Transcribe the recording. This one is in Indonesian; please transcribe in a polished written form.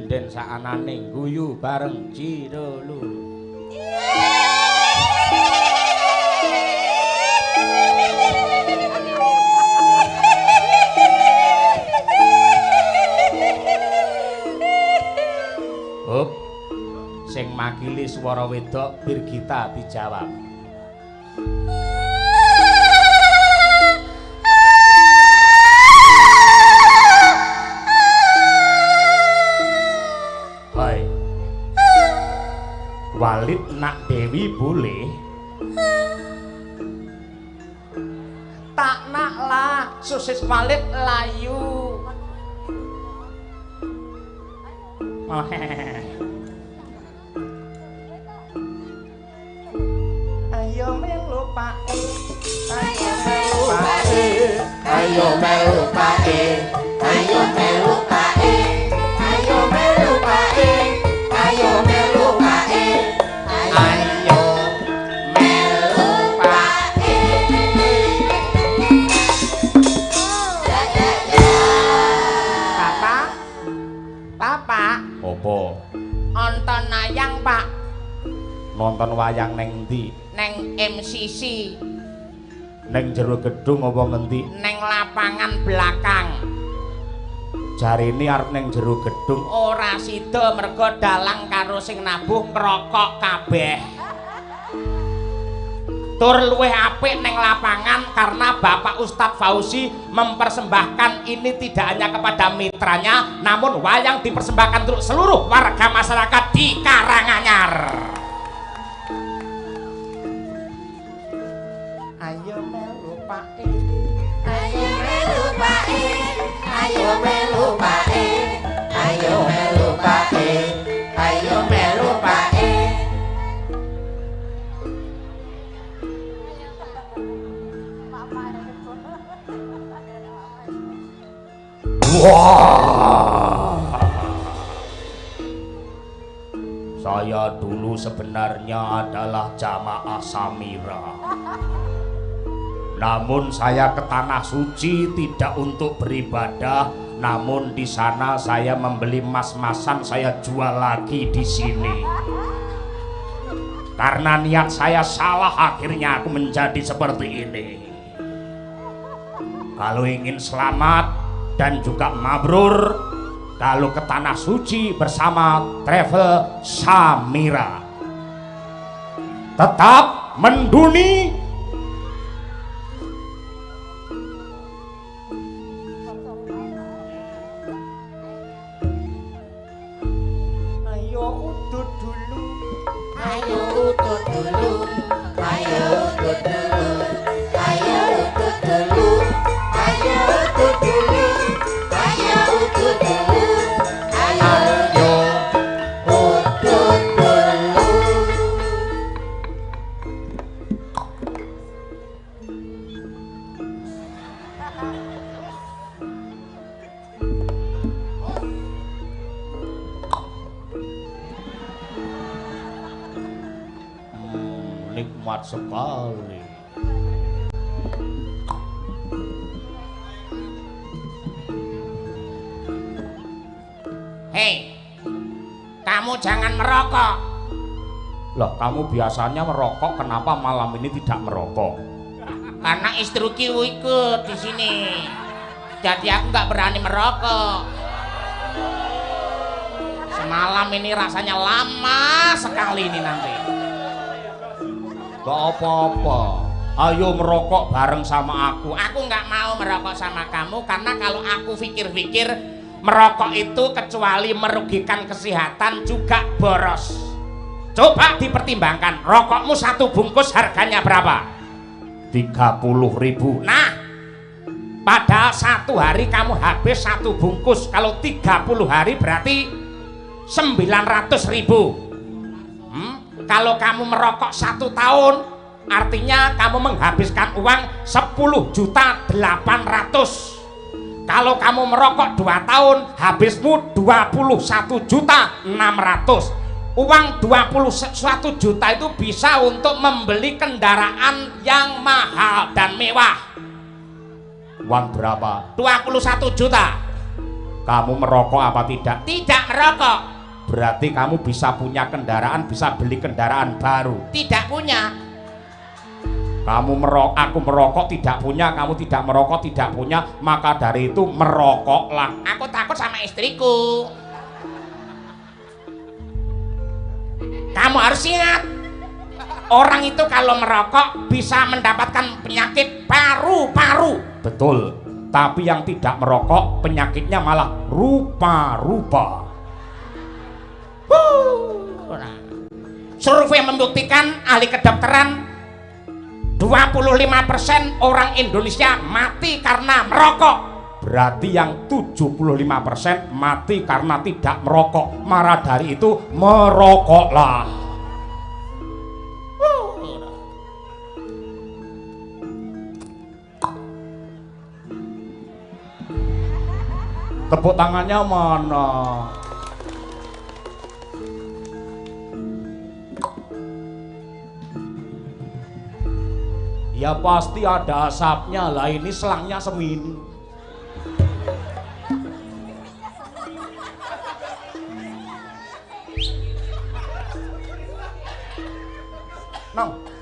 sinden saanane guyu bareng Jiro Lulu. Hop, sing makili swara wedok Birgita dijawab. Hai, Walid nak Dewi boleh? Tak nak lah, sosis Walid layu. Ayo melu Pak, ayo melu Pak, ayo melu Pak, ayo melu Pak, ayo melu Pak, ayo melu Pak, ayo melu Pak. Papa, Papa. Opo? Nonton wayang, Pak. Nonton wayang neng ndi? Neng MCC. Neng jero gedung apa ngendi? Neng lapangan belakang. Jarine arep neng jero gedung ora sida mergo dalang karo sing nabuh ngrokok kabeh. Tur luwih apik neng lapangan karena Bapak Ustadz Fauzi mempersembahkan ini tidak hanya kepada mitranya namun wayang dipersembahkan untuk seluruh warga masyarakat di Karanganyar. Ayo melu Pak, ayo melu Pak, ayo melu Pak, ayo melu Pak, ayo melu Pak. Wah, saya dulu sebenarnya adalah jamaah Samira. Namun saya ke tanah suci tidak untuk beribadah, namun di sana saya membeli mas-masan, saya jual lagi di sini. Karena niat saya salah, akhirnya aku menjadi seperti ini. Kalau ingin selamat dan juga mabrur, kalau ke tanah suci bersama Travel Samira, tetap menduni nikmat sekali. Hei, kamu jangan merokok. Loh, kamu biasanya merokok, kenapa malam ini tidak merokok? Karena istriku ikut di sini, jadi aku nggak berani merokok. Semalam ini rasanya lama sekali ini nanti. Gak apa-apa, ayo merokok bareng sama aku. Aku nggak mau merokok sama kamu karena kalau aku pikir-pikir merokok itu kecuali merugikan kesehatan juga boros. Coba dipertimbangkan, rokokmu satu bungkus harganya berapa? 30.000. Nah, pada satu hari kamu habis satu bungkus, kalau 30 hari berarti 900.000. Kalau kamu merokok 1 tahun, artinya kamu menghabiskan uang 10.800.000. Kalau kamu merokok 2 tahun, habismu 21.600.000. Uang 21 juta itu bisa untuk membeli kendaraan yang mahal dan mewah. Uang berapa? 21 juta. Kamu merokok apa tidak? Tidak merokok. Berarti kamu bisa punya kendaraan, bisa beli kendaraan baru. Tidak punya. Kamu merokok, aku merokok tidak punya, kamu tidak merokok tidak punya, maka dari itu merokoklah. Aku takut sama istriku. Kamu harus ingat, orang itu kalau merokok bisa mendapatkan penyakit paru-paru. Betul, tapi yang tidak merokok penyakitnya malah rupa-rupa. Survei membuktikan, ahli kedokteran, 25% orang Indonesia mati karena merokok. Berarti yang 75% mati karena tidak merokok. Maka dari itu merokoklah. Tepuk tangannya mana? Ya pasti ada asapnya lah, ini selangnya semini. Nong.